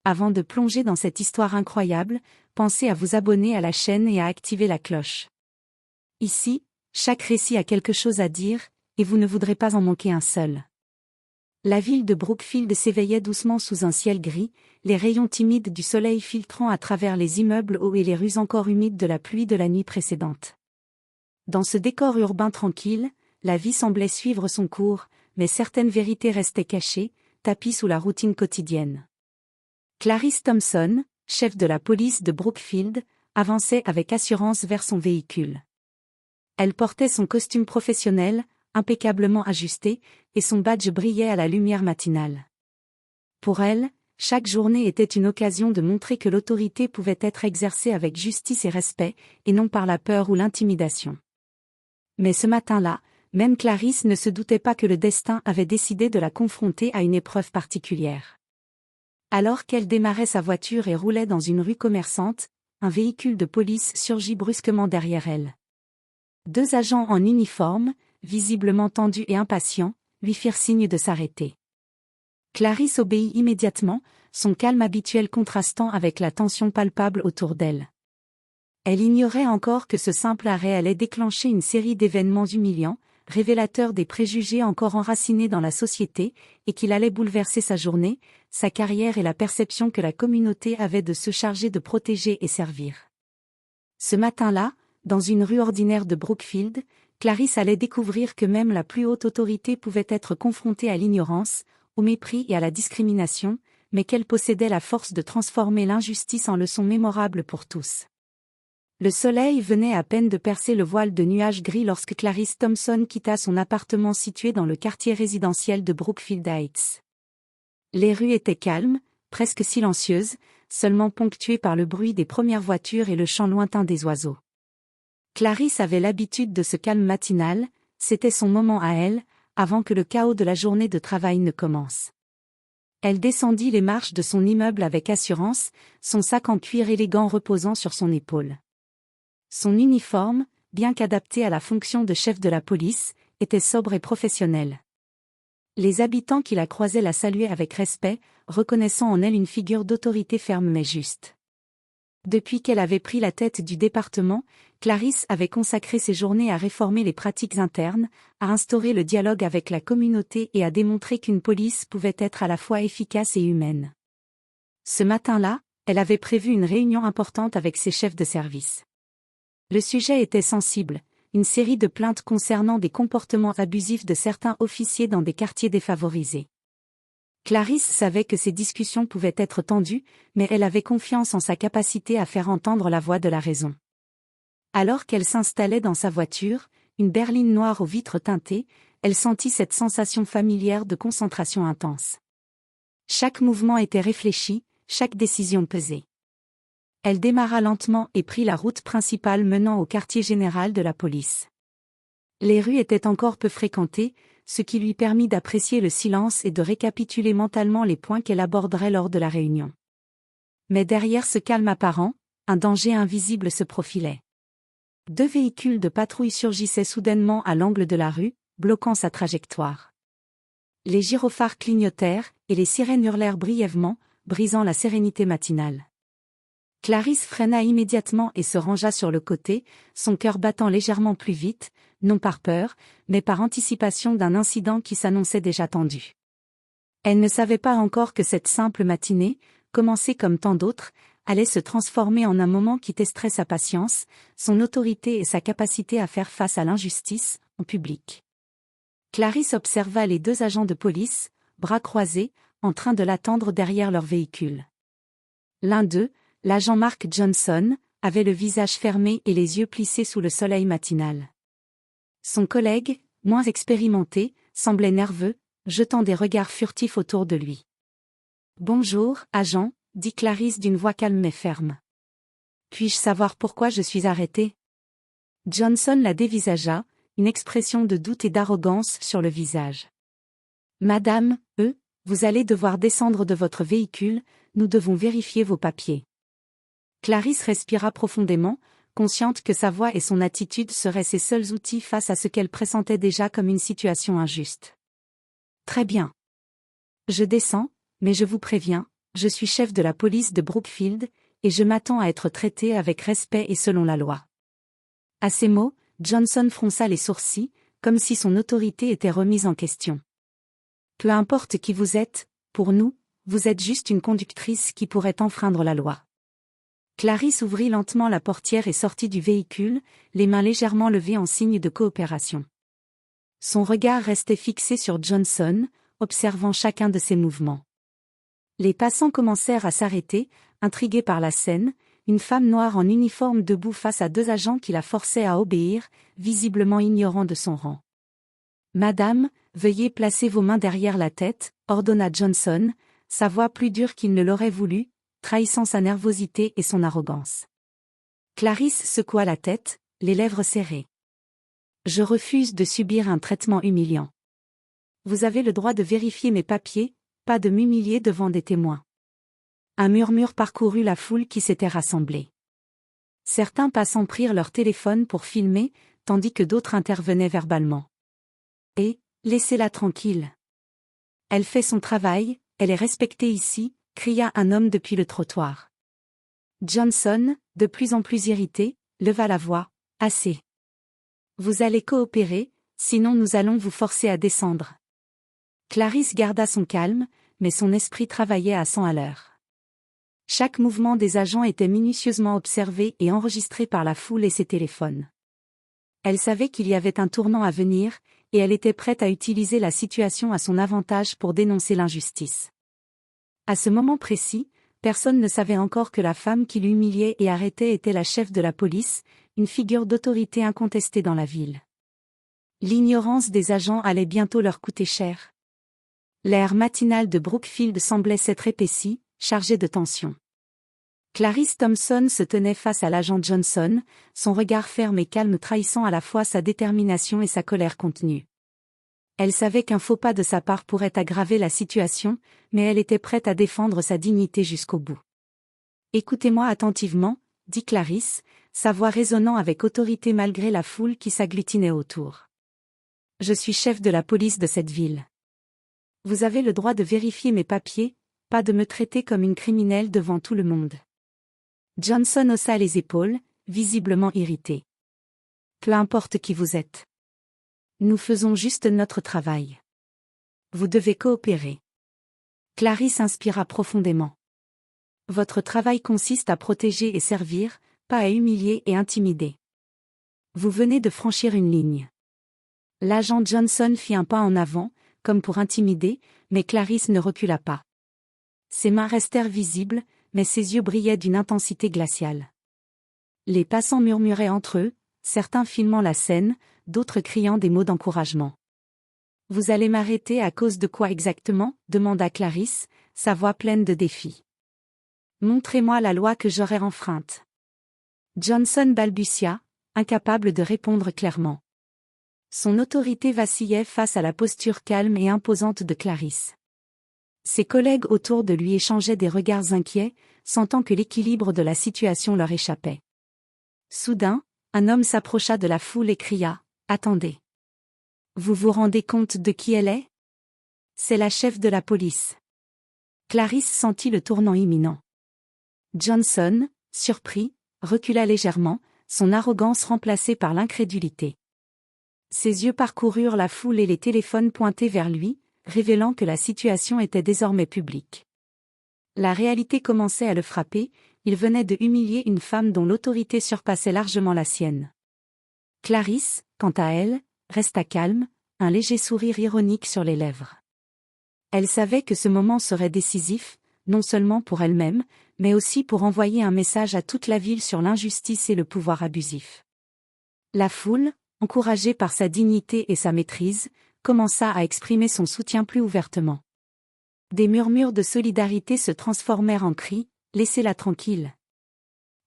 Avant de plonger dans cette histoire incroyable, pensez à vous abonner à la chaîne et à activer la cloche. Ici, chaque récit a quelque chose à dire, et vous ne voudrez pas en manquer un seul. La ville de Brookfield s'éveillait doucement sous un ciel gris, les rayons timides du soleil filtrant à travers les immeubles hauts et les rues encore humides de la pluie de la nuit précédente. Dans ce décor urbain tranquille, la vie semblait suivre son cours, mais certaines vérités restaient cachées, tapies sous la routine quotidienne. Clarice Thompson, chef de la police de Brookfield, avançait avec assurance vers son véhicule. Elle portait son costume professionnel, impeccablement ajusté, et son badge brillait à la lumière matinale. Pour elle, chaque journée était une occasion de montrer que l'autorité pouvait être exercée avec justice et respect, et non par la peur ou l'intimidation. Mais ce matin-là, même Clarice ne se doutait pas que le destin avait décidé de la confronter à une épreuve particulière. Alors qu'elle démarrait sa voiture et roulait dans une rue commerçante, un véhicule de police surgit brusquement derrière elle. 2 agents en uniforme, visiblement tendus et impatients, lui firent signe de s'arrêter. Clarice obéit immédiatement, son calme habituel contrastant avec la tension palpable autour d'elle. Elle ignorait encore que ce simple arrêt allait déclencher une série d'événements humiliants, révélateurs des préjugés encore enracinés dans la société, et qu'il allait bouleverser sa journée, sa carrière et la perception que la communauté avait de se charger de protéger et servir. Ce matin-là, dans une rue ordinaire de Brookfield, Clarice allait découvrir que même la plus haute autorité pouvait être confrontée à l'ignorance, au mépris et à la discrimination, mais qu'elle possédait la force de transformer l'injustice en leçon mémorable pour tous. Le soleil venait à peine de percer le voile de nuages gris lorsque Clarice Thompson quitta son appartement situé dans le quartier résidentiel de Brookfield Heights. Les rues étaient calmes, presque silencieuses, seulement ponctuées par le bruit des premières voitures et le chant lointain des oiseaux. Clarice avait l'habitude de ce calme matinal, c'était son moment à elle, avant que le chaos de la journée de travail ne commence. Elle descendit les marches de son immeuble avec assurance, son sac en cuir élégant reposant sur son épaule. Son uniforme, bien qu'adapté à la fonction de chef de la police, était sobre et professionnel. Les habitants qui la croisaient la saluaient avec respect, reconnaissant en elle une figure d'autorité ferme mais juste. Depuis qu'elle avait pris la tête du département, Clarice avait consacré ses journées à réformer les pratiques internes, à instaurer le dialogue avec la communauté et à démontrer qu'une police pouvait être à la fois efficace et humaine. Ce matin-là, elle avait prévu une réunion importante avec ses chefs de service. Le sujet était sensible, une série de plaintes concernant des comportements abusifs de certains officiers dans des quartiers défavorisés. Clarice savait que ces discussions pouvaient être tendues, mais elle avait confiance en sa capacité à faire entendre la voix de la raison. Alors qu'elle s'installait dans sa voiture, une berline noire aux vitres teintées, elle sentit cette sensation familière de concentration intense. Chaque mouvement était réfléchi, chaque décision pesée. Elle démarra lentement et prit la route principale menant au quartier général de la police. Les rues étaient encore peu fréquentées, ce qui lui permit d'apprécier le silence et de récapituler mentalement les points qu'elle aborderait lors de la réunion. Mais derrière ce calme apparent, un danger invisible se profilait. 2 véhicules de patrouille surgissaient soudainement à l'angle de la rue, bloquant sa trajectoire. Les gyrophares clignotèrent, et les sirènes hurlèrent brièvement, brisant la sérénité matinale. Clarice freina immédiatement et se rangea sur le côté, son cœur battant légèrement plus vite, non par peur, mais par anticipation d'un incident qui s'annonçait déjà tendu. Elle ne savait pas encore que cette simple matinée, commencée comme tant d'autres, allait se transformer en un moment qui testerait sa patience, son autorité et sa capacité à faire face à l'injustice, en public. Clarice observa les 2 agents de police, bras croisés, en train de l'attendre derrière leur véhicule. L'un d'eux, l'agent Mark Johnson, avait le visage fermé et les yeux plissés sous le soleil matinal. Son collègue, moins expérimenté, semblait nerveux, jetant des regards furtifs autour de lui. « Bonjour, agent », dit Clarice d'une voix calme mais ferme. « Puis-je savoir pourquoi je suis arrêtée ?» Johnson la dévisagea, une expression de doute et d'arrogance sur le visage. « Madame, vous allez devoir descendre de votre véhicule, nous devons vérifier vos papiers. » Clarice respira profondément, consciente que sa voix et son attitude seraient ses seuls outils face à ce qu'elle pressentait déjà comme une situation injuste. « Très bien. Je descends, mais je vous préviens, Je suis chef de la police de Brookfield, et je m'attends à être traité avec respect et selon la loi. À ces mots, Johnson fronça les sourcils, comme si son autorité était remise en question. Peu importe qui vous êtes, pour nous, vous êtes juste une conductrice qui pourrait enfreindre la loi. Clarisse ouvrit lentement la portière et sortit du véhicule, les mains légèrement levées en signe de coopération. Son regard restait fixé sur Johnson, observant chacun de ses mouvements. Les passants commencèrent à s'arrêter, intrigués par la scène, une femme noire en uniforme debout face à deux agents qui la forçaient à obéir, visiblement ignorant de son rang. « Madame, veuillez placer vos mains derrière la tête », ordonna Johnson, sa voix plus dure qu'il ne l'aurait voulu, trahissant sa nervosité et son arrogance. Clarisse secoua la tête, les lèvres serrées. « Je refuse de subir un traitement humiliant. Vous avez le droit de vérifier mes papiers, pas de m'humilier devant des témoins. » Un murmure parcourut la foule qui s'était rassemblée. Certains passants prirent leur téléphone pour filmer, tandis que d'autres intervenaient verbalement. « Et, laissez-la tranquille. Elle fait son travail, elle est respectée ici », cria un homme depuis le trottoir. Johnson, de plus en plus irrité, leva la voix. « Assez. Vous allez coopérer, sinon nous allons vous forcer à descendre. » Clarisse garda son calme, mais son esprit travaillait à 100 à l'heure. Chaque mouvement des agents était minutieusement observé et enregistré par la foule et ses téléphones. Elle savait qu'il y avait un tournant à venir, et elle était prête à utiliser la situation à son avantage pour dénoncer l'injustice. À ce moment précis, personne ne savait encore que la femme qui l'humiliait et arrêtait était la chef de la police, une figure d'autorité incontestée dans la ville. L'ignorance des agents allait bientôt leur coûter cher. L'air matinal de Brookfield semblait s'être épaissi, chargé de tension. Clarisse Thompson se tenait face à l'agent Johnson, son regard ferme et calme trahissant à la fois sa détermination et sa colère contenue. Elle savait qu'un faux pas de sa part pourrait aggraver la situation, mais elle était prête à défendre sa dignité jusqu'au bout. « Écoutez-moi attentivement », dit Clarisse, sa voix résonnant avec autorité malgré la foule qui s'agglutinait autour. « Je suis chef de la police de cette ville. Vous avez le droit de vérifier mes papiers, pas de me traiter comme une criminelle devant tout le monde. » Johnson haussa les épaules, visiblement irrité. « Peu importe qui vous êtes. Nous faisons juste notre travail. Vous devez coopérer. » Clarisse inspira profondément. « Votre travail consiste à protéger et servir, pas à humilier et intimider. Vous venez de franchir une ligne. » L'agent Johnson fit un pas en avant, comme pour intimider, mais Clarisse ne recula pas. Ses mains restèrent visibles, mais ses yeux brillaient d'une intensité glaciale. Les passants murmuraient entre eux, certains filmant la scène, d'autres criant des mots d'encouragement. « Vous allez m'arrêter à cause de quoi exactement » demanda Clarisse, sa voix pleine de défi. « Montrez-moi la loi que j'aurais enfreinte. » Johnson balbutia, incapable de répondre clairement. Son autorité vacillait face à la posture calme et imposante de Clarisse. Ses collègues autour de lui échangeaient des regards inquiets, sentant que l'équilibre de la situation leur échappait. Soudain, un homme s'approcha de la foule et cria « Attendez. Vous vous rendez compte de qui elle est ? C'est la chef de la police. » Clarisse sentit le tournant imminent. Johnson, surpris, recula légèrement, son arrogance remplacée par l'incrédulité. Ses yeux parcoururent la foule et les téléphones pointés vers lui, révélant que la situation était désormais publique. La réalité commençait à le frapper, il venait de humilier une femme dont l'autorité surpassait largement la sienne. Clarisse, quant à elle, resta calme, un léger sourire ironique sur les lèvres. Elle savait que ce moment serait décisif, non seulement pour elle-même, mais aussi pour envoyer un message à toute la ville sur l'injustice et le pouvoir abusif. La foule, encouragée par sa dignité et sa maîtrise, commença à exprimer son soutien plus ouvertement. Des murmures de solidarité se transformèrent en cris, « Laissez-la tranquille.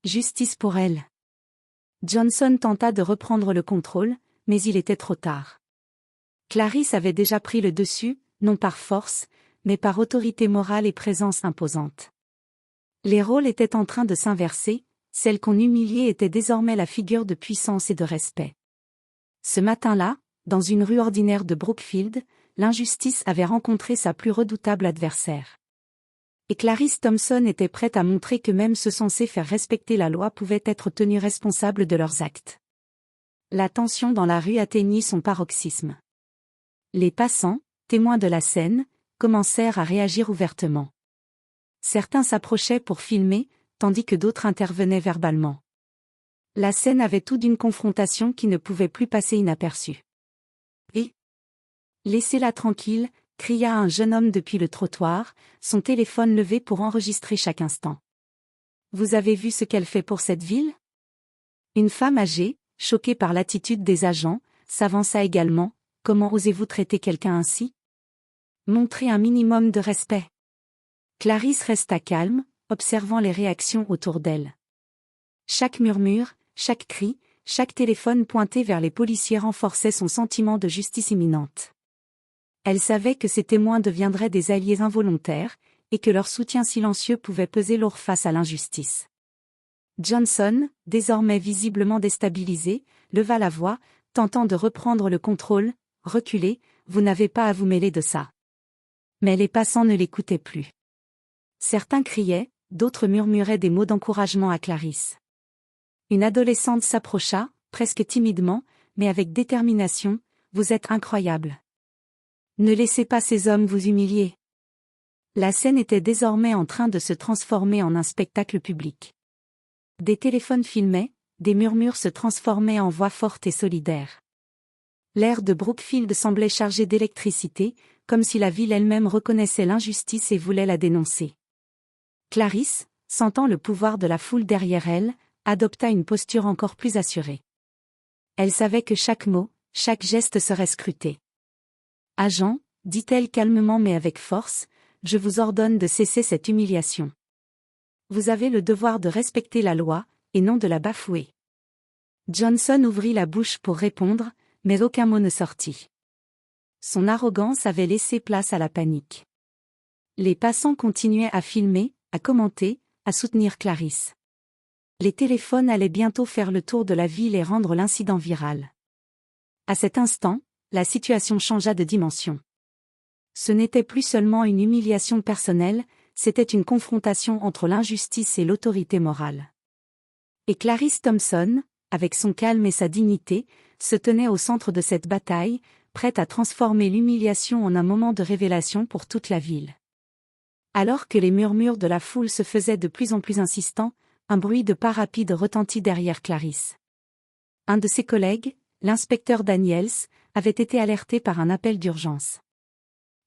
Justice pour elle. » Johnson tenta de reprendre le contrôle, mais il était trop tard. Clarisse avait déjà pris le dessus, non par force, mais par autorité morale et présence imposante. Les rôles étaient en train de s'inverser, celle qu'on humiliait était désormais la figure de puissance et de respect. Ce matin-là, dans une rue ordinaire de Brookfield, l'injustice avait rencontré sa plus redoutable adversaire. Et Clarice Thompson était prête à montrer que même ceux censés faire respecter la loi pouvaient être tenus responsables de leurs actes. La tension dans la rue atteignit son paroxysme. Les passants, témoins de la scène, commencèrent à réagir ouvertement. Certains s'approchaient pour filmer, tandis que d'autres intervenaient verbalement. La scène avait tout d'une confrontation qui ne pouvait plus passer inaperçue. Et laissez-la tranquille, cria un jeune homme depuis le trottoir, son téléphone levé pour enregistrer chaque instant. Vous avez vu ce qu'elle fait pour cette ville? Une femme âgée, choquée par l'attitude des agents, s'avança également. Comment osez-vous traiter quelqu'un ainsi? Montrez un minimum de respect. Clarice resta calme, observant les réactions autour d'elle. Chaque murmure, chaque cri, chaque téléphone pointé vers les policiers renforçait son sentiment de justice imminente. Elle savait que ces témoins deviendraient des alliés involontaires, et que leur soutien silencieux pouvait peser lourd face à l'injustice. Johnson, désormais visiblement déstabilisé, leva la voix, tentant de reprendre le contrôle. Reculez, vous n'avez pas à vous mêler de ça. Mais les passants ne l'écoutaient plus. Certains criaient, d'autres murmuraient des mots d'encouragement à Clarice. Une adolescente s'approcha, presque timidement, mais avec détermination. Vous êtes incroyable. Ne laissez pas ces hommes vous humilier. La scène était désormais en train de se transformer en un spectacle public. Des téléphones filmaient, des murmures se transformaient en voix fortes et solidaires. L'air de Brookfield semblait chargé d'électricité, comme si la ville elle-même reconnaissait l'injustice et voulait la dénoncer. Clarice, sentant le pouvoir de la foule derrière elle, adopta une posture encore plus assurée. Elle savait que chaque mot, chaque geste serait scruté. « Agent, dit-elle calmement mais avec force, je vous ordonne de cesser cette humiliation. Vous avez le devoir de respecter la loi, et non de la bafouer. » Johnson ouvrit la bouche pour répondre, mais aucun mot ne sortit. Son arrogance avait laissé place à la panique. Les passants continuaient à filmer, à commenter, à soutenir Clarice. Les téléphones allaient bientôt faire le tour de la ville et rendre l'incident viral. À cet instant, la situation changea de dimension. Ce n'était plus seulement une humiliation personnelle, c'était une confrontation entre l'injustice et l'autorité morale. Et Clarice Thompson, avec son calme et sa dignité, se tenait au centre de cette bataille, prête à transformer l'humiliation en un moment de révélation pour toute la ville. Alors que les murmures de la foule se faisaient de plus en plus insistants, un bruit de pas rapide retentit derrière Clarice. Un de ses collègues, l'inspecteur Daniels, avait été alerté par un appel d'urgence.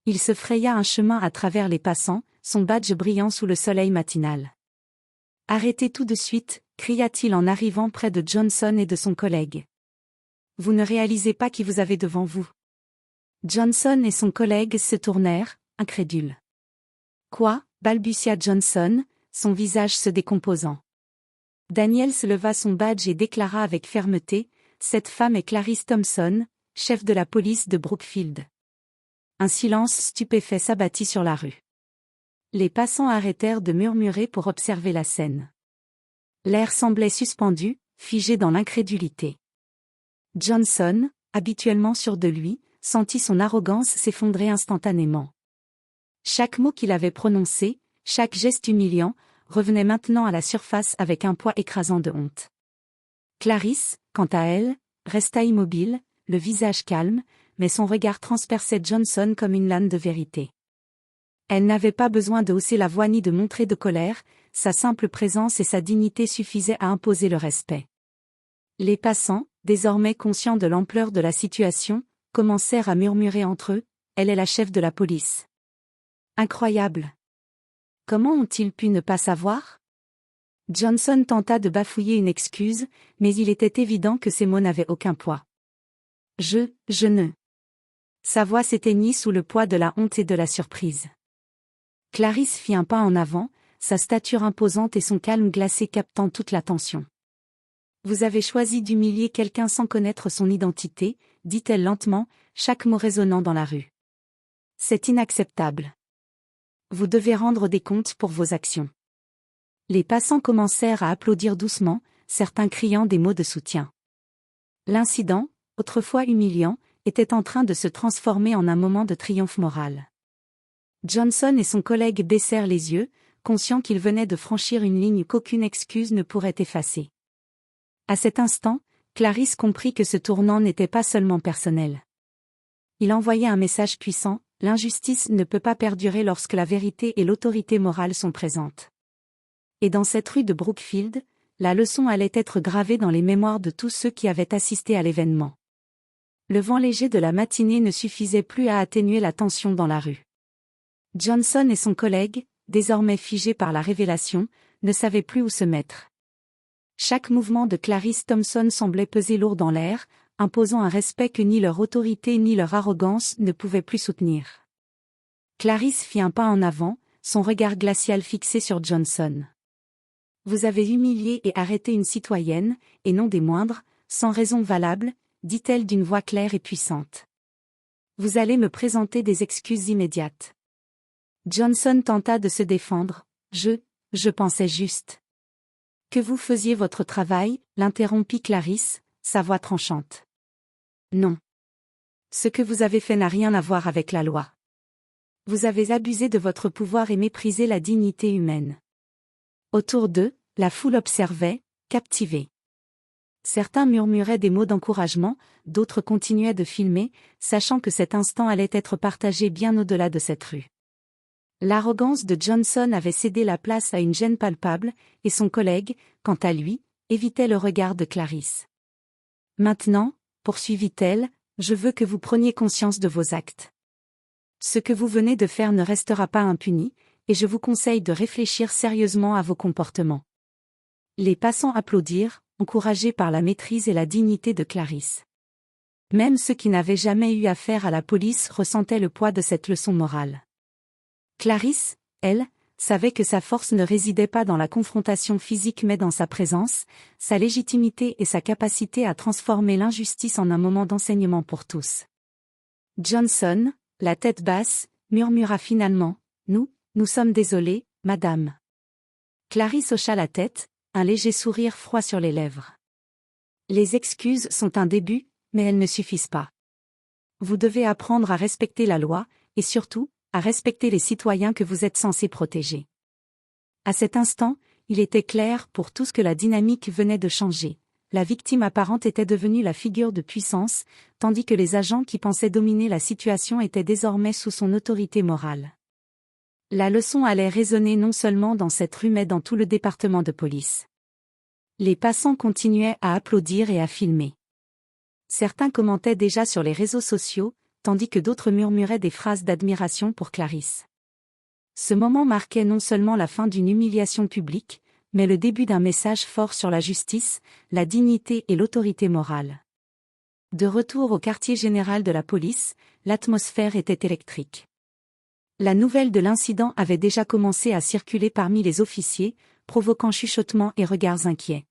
Il se fraya un chemin à travers les passants, son badge brillant sous le soleil matinal. « Arrêtez tout de suite », cria-t-il en arrivant près de Johnson et de son collègue. « Vous ne réalisez pas qui vous avez devant vous. » Johnson et son collègue se tournèrent, incrédules. « Quoi ?» balbutia Johnson, son visage se décomposant. Daniels leva son badge et déclara avec fermeté, « Cette femme est Clarice Thompson, chef de la police de Brookfield. » Un silence stupéfait s'abattit sur la rue. Les passants arrêtèrent de murmurer pour observer la scène. L'air semblait suspendu, figé dans l'incrédulité. Johnson, habituellement sûr de lui, sentit son arrogance s'effondrer instantanément. Chaque mot qu'il avait prononcé, chaque geste humiliant, revenait maintenant à la surface avec un poids écrasant de honte. Clarice, quant à elle, resta immobile, le visage calme, mais son regard transperçait Johnson comme une lame de vérité. Elle n'avait pas besoin de hausser la voix ni de montrer de colère, sa simple présence et sa dignité suffisaient à imposer le respect. Les passants, désormais conscients de l'ampleur de la situation, commencèrent à murmurer entre eux, « Elle est la chef de la police. » Incroyable. Comment ont-ils pu ne pas savoir? Johnson tenta de bafouiller une excuse, mais il était évident que ces mots n'avaient aucun poids. Je ne. Sa voix s'éteignit sous le poids de la honte et de la surprise. Clarice fit un pas en avant, sa stature imposante et son calme glacé captant toute l'attention. « Vous avez choisi d'humilier quelqu'un sans connaître son identité, » dit-elle lentement, chaque mot résonnant dans la rue. « C'est inacceptable. Vous devez rendre des comptes pour vos actions. » Les passants commencèrent à applaudir doucement, certains criant des mots de soutien. L'incident, autrefois humiliant, était en train de se transformer en un moment de triomphe moral. Johnson et son collègue baissèrent les yeux, conscients qu'ils venaient de franchir une ligne qu'aucune excuse ne pourrait effacer. À cet instant, Clarisse comprit que ce tournant n'était pas seulement personnel. Il envoyait un message puissant: l'injustice ne peut pas perdurer lorsque la vérité et l'autorité morale sont présentes. Et dans cette rue de Brookfield, la leçon allait être gravée dans les mémoires de tous ceux qui avaient assisté à l'événement. Le vent léger de la matinée ne suffisait plus à atténuer la tension dans la rue. Johnson et son collègue, désormais figés par la révélation, ne savaient plus où se mettre. Chaque mouvement de Clarisse Thompson semblait peser lourd dans l'air, imposant un respect que ni leur autorité ni leur arrogance ne pouvaient plus soutenir. Clarisse fit un pas en avant, son regard glacial fixé sur Johnson. « Vous avez humilié et arrêté une citoyenne, et non des moindres, sans raison valable, » dit-elle d'une voix claire et puissante. « Vous allez me présenter des excuses immédiates. » Johnson tenta de se défendre. « Je pensais juste. » « Que vous faisiez votre travail, » l'interrompit Clarisse, sa voix tranchante. « Non. Ce que vous avez fait n'a rien à voir avec la loi. Vous avez abusé de votre pouvoir et méprisé la dignité humaine. » Autour d'eux, la foule observait, captivée. Certains murmuraient des mots d'encouragement, d'autres continuaient de filmer, sachant que cet instant allait être partagé bien au-delà de cette rue. L'arrogance de Johnson avait cédé la place à une gêne palpable, et son collègue, quant à lui, évitait le regard de Clarisse. « Maintenant, » poursuivit-elle, « je veux que vous preniez conscience de vos actes. Ce que vous venez de faire ne restera pas impuni, et je vous conseille de réfléchir sérieusement à vos comportements. » Les passants applaudirent, encouragés par la maîtrise et la dignité de Clarisse. Même ceux qui n'avaient jamais eu affaire à la police ressentaient le poids de cette leçon morale. Clarisse, elle, savait que sa force ne résidait pas dans la confrontation physique mais dans sa présence, sa légitimité et sa capacité à transformer l'injustice en un moment d'enseignement pour tous. Johnson, la tête basse, murmura finalement: « Nous sommes désolés, madame. » Clarisse hocha la tête, un léger sourire froid sur les lèvres. « Les excuses sont un début, mais elles ne suffisent pas. Vous devez apprendre à respecter la loi, et surtout, à respecter les citoyens que vous êtes censés protéger. » À cet instant, il était clair pour tous que la dynamique venait de changer. La victime apparente était devenue la figure de puissance, tandis que les agents qui pensaient dominer la situation étaient désormais sous son autorité morale. La leçon allait résonner non seulement dans cette rue mais dans tout le département de police. Les passants continuaient à applaudir et à filmer. Certains commentaient déjà sur les réseaux sociaux, tandis que d'autres murmuraient des phrases d'admiration pour Clarisse. Ce moment marquait non seulement la fin d'une humiliation publique, mais le début d'un message fort sur la justice, la dignité et l'autorité morale. De retour au quartier général de la police, l'atmosphère était électrique. La nouvelle de l'incident avait déjà commencé à circuler parmi les officiers, provoquant chuchotements et regards inquiets.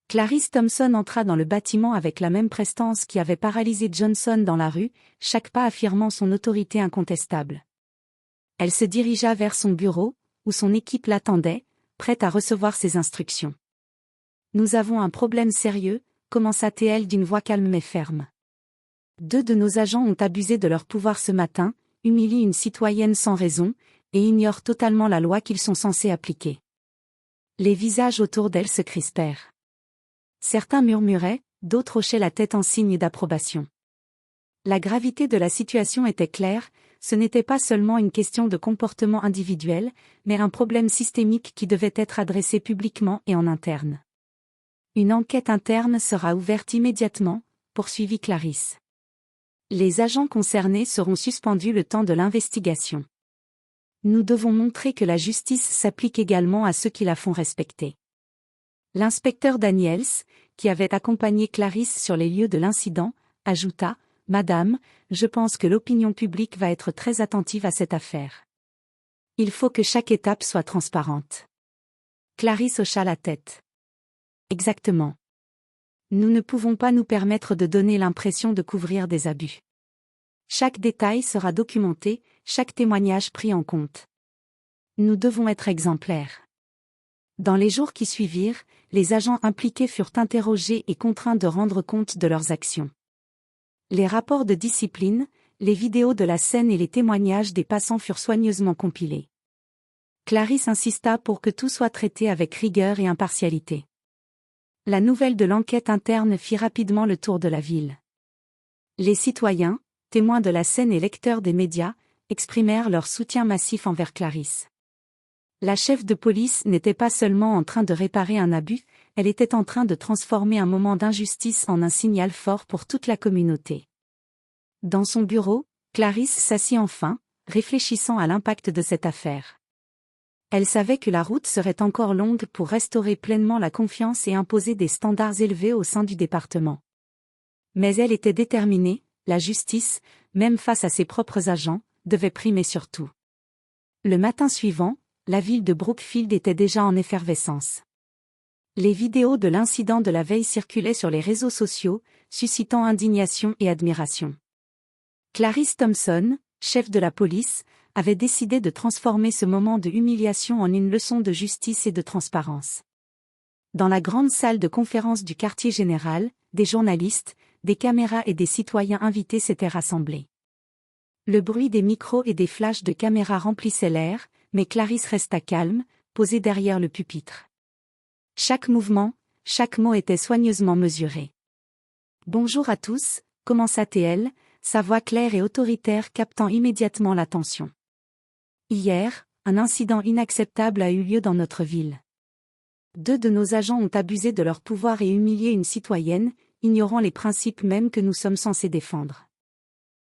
Clarisse Thompson entra dans le bâtiment avec la même prestance qui avait paralysé Johnson dans la rue, chaque pas affirmant son autorité incontestable. Elle se dirigea vers son bureau, où son équipe l'attendait, prête à recevoir ses instructions. « Nous avons un problème sérieux », commença-t-elle d'une voix calme mais ferme. « 2 de nos agents ont abusé de leur pouvoir ce matin, humilient une citoyenne sans raison, et ignorent totalement la loi qu'ils sont censés appliquer. » Les visages autour d'elle se crispèrent. Certains murmuraient, d'autres hochaient la tête en signe d'approbation. La gravité de la situation était claire, ce n'était pas seulement une question de comportement individuel, mais un problème systémique qui devait être adressé publiquement et en interne. « Une enquête interne sera ouverte immédiatement », poursuivit Clarisse. « Les agents concernés seront suspendus le temps de l'investigation. Nous devons montrer que la justice s'applique également à ceux qui la font respecter. » L'inspecteur Daniels, qui avait accompagné Clarisse sur les lieux de l'incident, ajouta: « Madame, je pense que l'opinion publique va être très attentive à cette affaire. Il faut que chaque étape soit transparente. » Clarisse hocha la tête. « Exactement. Nous ne pouvons pas nous permettre de donner l'impression de couvrir des abus. Chaque détail sera documenté, chaque témoignage pris en compte. Nous devons être exemplaires. » Dans les jours qui suivirent, les agents impliqués furent interrogés et contraints de rendre compte de leurs actions. Les rapports de discipline, les vidéos de la scène et les témoignages des passants furent soigneusement compilés. Clarisse insista pour que tout soit traité avec rigueur et impartialité. La nouvelle de l'enquête interne fit rapidement le tour de la ville. Les citoyens, témoins de la scène et lecteurs des médias, exprimèrent leur soutien massif envers Clarisse. La chef de police n'était pas seulement en train de réparer un abus, elle était en train de transformer un moment d'injustice en un signal fort pour toute la communauté. Dans son bureau, Clarisse s'assit enfin, réfléchissant à l'impact de cette affaire. Elle savait que la route serait encore longue pour restaurer pleinement la confiance et imposer des standards élevés au sein du département. Mais elle était déterminée, la justice, même face à ses propres agents, devait primer sur tout. Le matin suivant, la ville de Brookfield était déjà en effervescence. Les vidéos de l'incident de la veille circulaient sur les réseaux sociaux, suscitant indignation et admiration. Clarisse Thompson, chef de la police, avait décidé de transformer ce moment de humiliation en une leçon de justice et de transparence. Dans la grande salle de conférence du quartier général, des journalistes, des caméras et des citoyens invités s'étaient rassemblés. Le bruit des micros et des flashs de caméras remplissait l'air, mais Clarisse resta calme, posée derrière le pupitre. Chaque mouvement, chaque mot était soigneusement mesuré. « Bonjour à tous », commença-t-elle, sa voix claire et autoritaire captant immédiatement l'attention. Hier, un incident inacceptable a eu lieu dans notre ville. 2 de nos agents ont abusé de leur pouvoir et humilié une citoyenne, ignorant les principes mêmes que nous sommes censés défendre.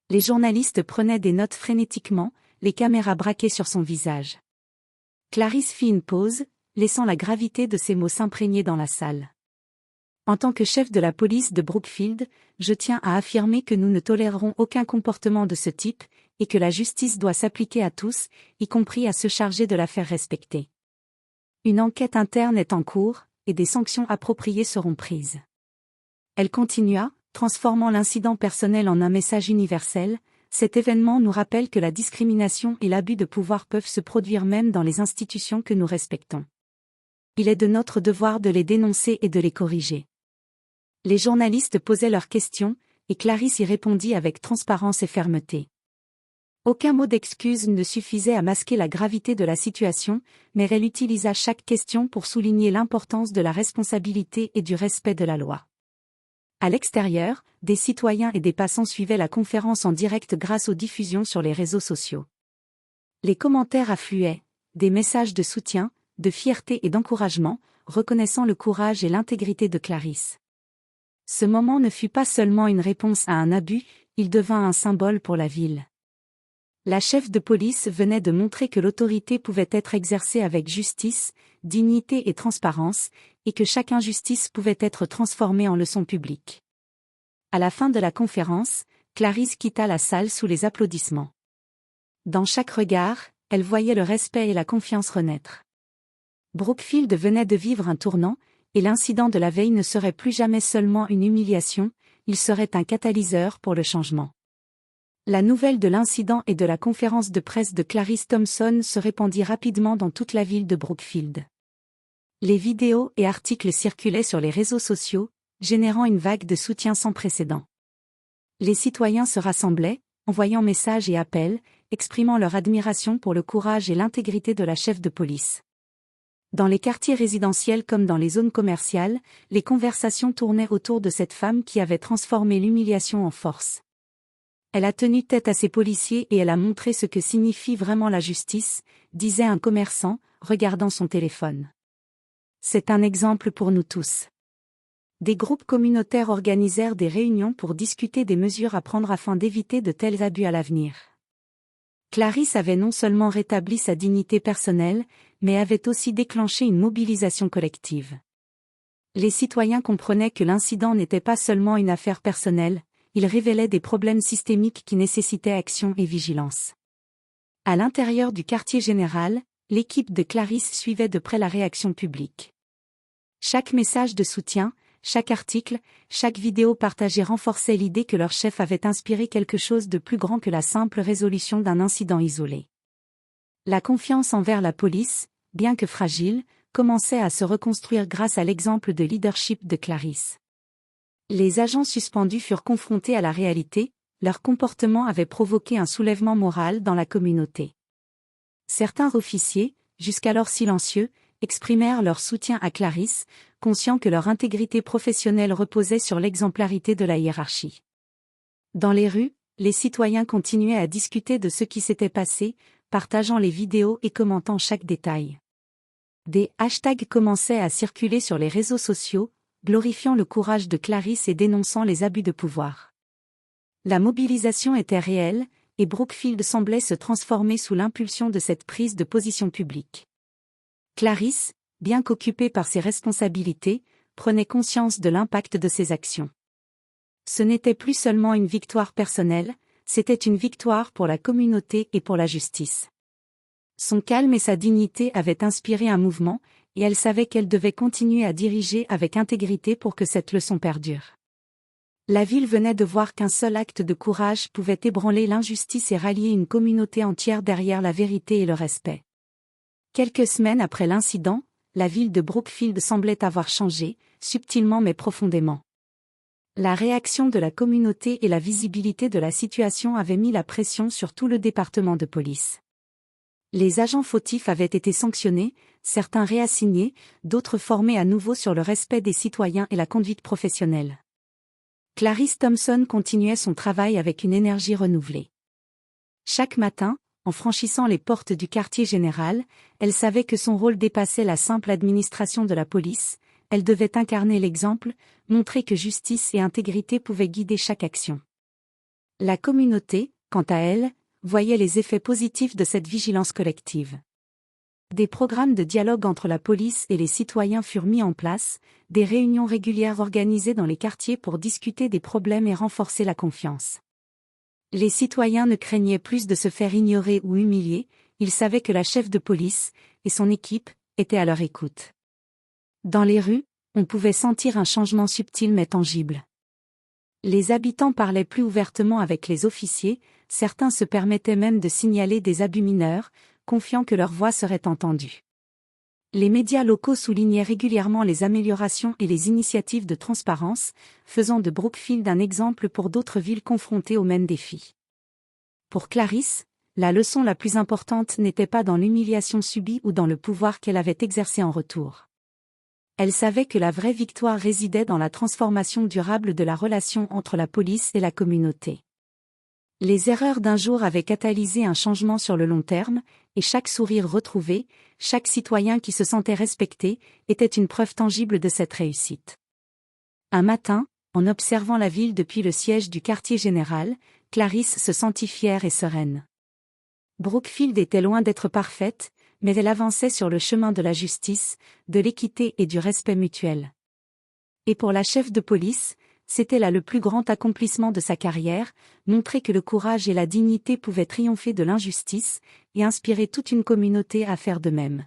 Les journalistes prenaient des notes frénétiquement, les caméras braquées sur son visage. Clarisse fit une pause, laissant la gravité de ses mots s'imprégner dans la salle. En tant que chef de la police de Brookfield, je tiens à affirmer que nous ne tolérerons aucun comportement de ce type, et que la justice doit s'appliquer à tous, y compris à ceux chargés de la faire respecter. Une enquête interne est en cours, et des sanctions appropriées seront prises. Elle continua, transformant l'incident personnel en un message universel. Cet événement nous rappelle que la discrimination et l'abus de pouvoir peuvent se produire même dans les institutions que nous respectons. Il est de notre devoir de les dénoncer et de les corriger. Les journalistes posaient leurs questions, et Clarisse y répondit avec transparence et fermeté. Aucun mot d'excuse ne suffisait à masquer la gravité de la situation, mais elle utilisa chaque question pour souligner l'importance de la responsabilité et du respect de la loi. À l'extérieur, des citoyens et des passants suivaient la conférence en direct grâce aux diffusions sur les réseaux sociaux. Les commentaires affluaient, des messages de soutien, de fierté et d'encouragement, reconnaissant le courage et l'intégrité de Clarisse. Ce moment ne fut pas seulement une réponse à un abus, il devint un symbole pour la ville. La chef de police venait de montrer que l'autorité pouvait être exercée avec justice, dignité et transparence, et que chaque injustice pouvait être transformée en leçon publique. À la fin de la conférence, Clarisse quitta la salle sous les applaudissements. Dans chaque regard, elle voyait le respect et la confiance renaître. Brookfield venait de vivre un tournant, et l'incident de la veille ne serait plus jamais seulement une humiliation, il serait un catalyseur pour le changement. La nouvelle de l'incident et de la conférence de presse de Clarisse Thompson se répandit rapidement dans toute la ville de Brookfield. Les vidéos et articles circulaient sur les réseaux sociaux, générant une vague de soutien sans précédent. Les citoyens se rassemblaient, envoyant messages et appels, exprimant leur admiration pour le courage et l'intégrité de la chef de police. Dans les quartiers résidentiels comme dans les zones commerciales, les conversations tournaient autour de cette femme qui avait transformé l'humiliation en force. Elle a tenu tête à ses policiers et elle a montré ce que signifie vraiment la justice, disait un commerçant, regardant son téléphone. C'est un exemple pour nous tous. Des groupes communautaires organisèrent des réunions pour discuter des mesures à prendre afin d'éviter de tels abus à l'avenir. Clarisse avait non seulement rétabli sa dignité personnelle, mais avait aussi déclenché une mobilisation collective. Les citoyens comprenaient que l'incident n'était pas seulement une affaire personnelle, il révélait des problèmes systémiques qui nécessitaient action et vigilance. À l'intérieur du quartier général, l'équipe de Clarisse suivait de près la réaction publique. Chaque message de soutien, chaque article, chaque vidéo partagée renforçait l'idée que leur chef avait inspiré quelque chose de plus grand que la simple résolution d'un incident isolé. La confiance envers la police, bien que fragile, commençait à se reconstruire grâce à l'exemple de leadership de Clarisse. Les agents suspendus furent confrontés à la réalité, leur comportement avait provoqué un soulèvement moral dans la communauté. Certains officiers, jusqu'alors silencieux, exprimèrent leur soutien à Clarisse, conscients que leur intégrité professionnelle reposait sur l'exemplarité de la hiérarchie. Dans les rues, les citoyens continuaient à discuter de ce qui s'était passé, partageant les vidéos et commentant chaque détail. Des hashtags commençaient à circuler sur les réseaux sociaux, glorifiant le courage de Clarisse et dénonçant les abus de pouvoir. La mobilisation était réelle, et Brookfield semblait se transformer sous l'impulsion de cette prise de position publique. Clarisse, bien qu'occupée par ses responsabilités, prenait conscience de l'impact de ses actions. Ce n'était plus seulement une victoire personnelle, c'était une victoire pour la communauté et pour la justice. Son calme et sa dignité avaient inspiré un mouvement, et elle savait qu'elle devait continuer à diriger avec intégrité pour que cette leçon perdure. La ville venait de voir qu'un seul acte de courage pouvait ébranler l'injustice et rallier une communauté entière derrière la vérité et le respect. Quelques semaines après l'incident, la ville de Brookfield semblait avoir changé, subtilement mais profondément. La réaction de la communauté et la visibilité de la situation avaient mis la pression sur tout le département de police. Les agents fautifs avaient été sanctionnés, certains réassignés, d'autres formés à nouveau sur le respect des citoyens et la conduite professionnelle. Clarisse Thompson continuait son travail avec une énergie renouvelée. Chaque matin, en franchissant les portes du quartier général, elle savait que son rôle dépassait la simple administration de la police, elle devait incarner l'exemple, montrer que justice et intégrité pouvaient guider chaque action. La communauté, quant à elle, voyait les effets positifs de cette vigilance collective. Des programmes de dialogue entre la police et les citoyens furent mis en place, des réunions régulières organisées dans les quartiers pour discuter des problèmes et renforcer la confiance. Les citoyens ne craignaient plus de se faire ignorer ou humilier, ils savaient que la chef de police, et son équipe, étaient à leur écoute. Dans les rues, on pouvait sentir un changement subtil mais tangible. Les habitants parlaient plus ouvertement avec les officiers, certains se permettaient même de signaler des abus mineurs, confiant que leur voix serait entendue. Les médias locaux soulignaient régulièrement les améliorations et les initiatives de transparence, faisant de Brookfield un exemple pour d'autres villes confrontées aux mêmes défis. Pour Clarisse, la leçon la plus importante n'était pas dans l'humiliation subie ou dans le pouvoir qu'elle avait exercé en retour. Elle savait que la vraie victoire résidait dans la transformation durable de la relation entre la police et la communauté. Les erreurs d'un jour avaient catalysé un changement sur le long terme, et chaque sourire retrouvé, chaque citoyen qui se sentait respecté, était une preuve tangible de cette réussite. Un matin, en observant la ville depuis le siège du quartier général, Clarisse se sentit fière et sereine. Brookfield était loin d'être parfaite, mais elle avançait sur le chemin de la justice, de l'équité et du respect mutuel. Et pour la chef de police, c'était là le plus grand accomplissement de sa carrière, montrer que le courage et la dignité pouvaient triompher de l'injustice, et inspirer toute une communauté à faire de même.